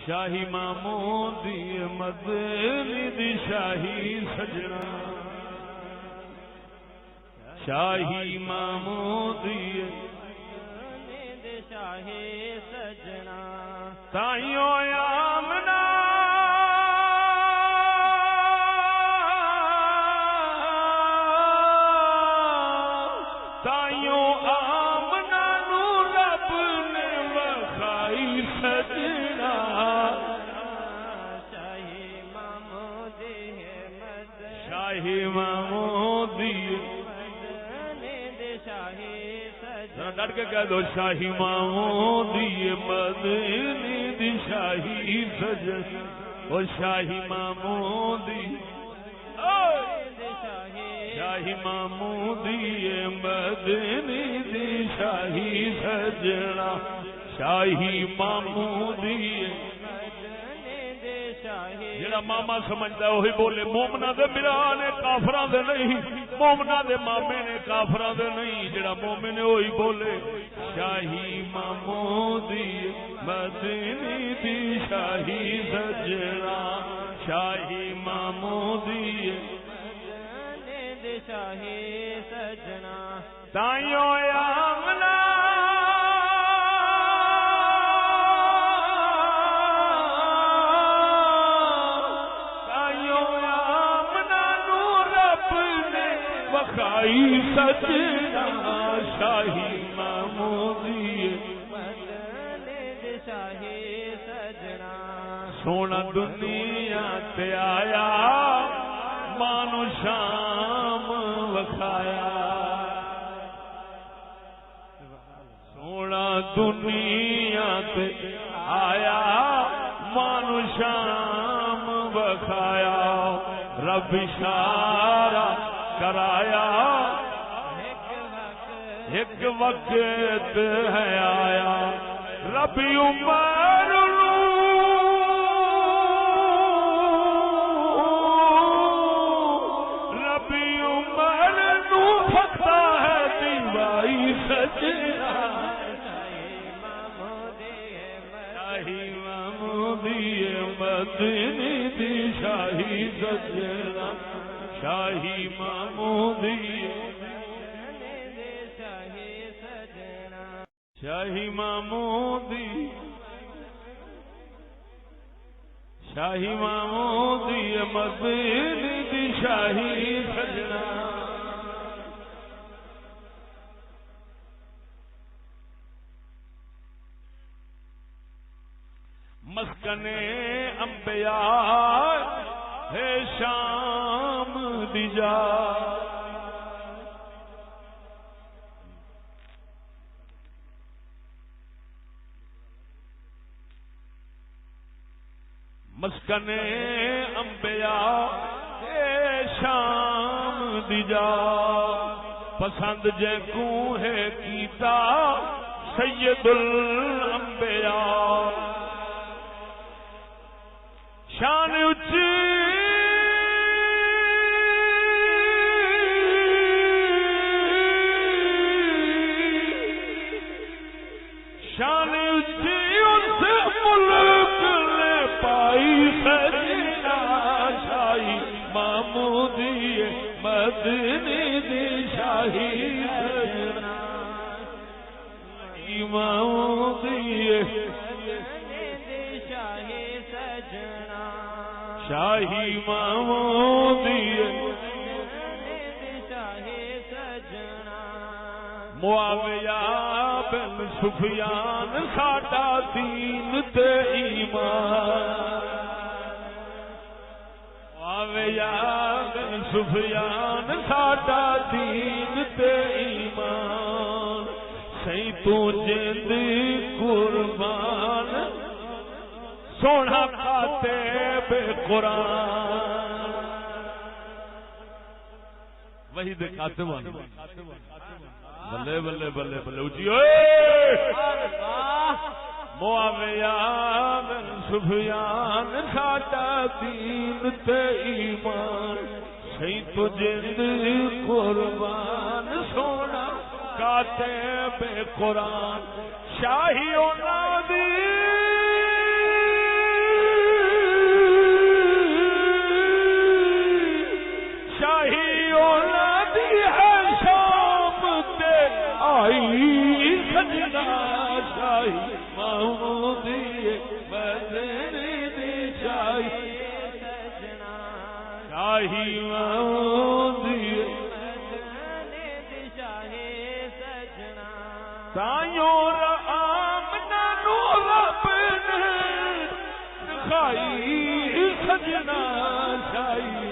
شاہی محمودی مدنی دی شاہی سجنا شاہی محمودی دی شاہی سجنا تائیوں آمنا تائیوں آمنا نو رب نے وخائی سجنا شاہی محمودی شاہی محمودی شاہی سجنا ڈٹ کے کہہ دو شاہی محمودی مدنی دی شاہی سجنا او شاہی محمودی شاہی محمودی مدنی دی شاہی سجنا شاہی محمودی جڑا ماما سمجھتا ہے وہی بولے مومنا دے میرا نے کافراں دے نہیں مومنا دے مامے نے کافراں دے نہیں جڑا مومن ہے وہی بولے شاہی محمودی مدنی دی شاہی سجنا شاہی محمودی شاہی سجنا تائیوں آمنا تائیوں آمنا نو رب نے وخائی سجنا شاہی محمودی مدنی شاہی سجنا سونا دنیا تے آیا مانو شام وکھایا سونا دنیا تے آیا مانو شام وکھایا رب اشارہ کرایا ایک وقت ہے آیا رب عمر سجنا شاہی محمودی مدنی دی شاہی سجنا شاہی محمودی شاہی سجنا شاہی محمودی شاہی محمودی مدنی دی شاہی سجنا مسکن انبیاء ہے شام دی جا مسکن انبیاء ہے شام دی جا پسند جے کو ہے کیتا سید الانبیاء شان اچھی شان اچھی اس ملک نے پائی سجنا شاہی محمودی مدنی دی شاہی سجنا محمودی شاہی محمودی شاہی سجنا معاویہ بن سفیان ساڈا دین تے ایمان معاویہ بن سفیان ساڈا دین تے ایمان سی تو جند قربان سونا کھاتے بے قرآن وہی دے کاتب آنے بلے بلے بلے بلے اچھی معاویہ بن سفیان ساڈا دین تے ایمان سی تو جند قربان سونا کھاتے بے قرآن شاہی اونا دی سجنا شاہی محمودی مدنی دی شاہی سجنا شاہی محمودی مدنی دی شاہی سجنا تائیوں آمنہ نو رب نے دکھائی سجنا شاہی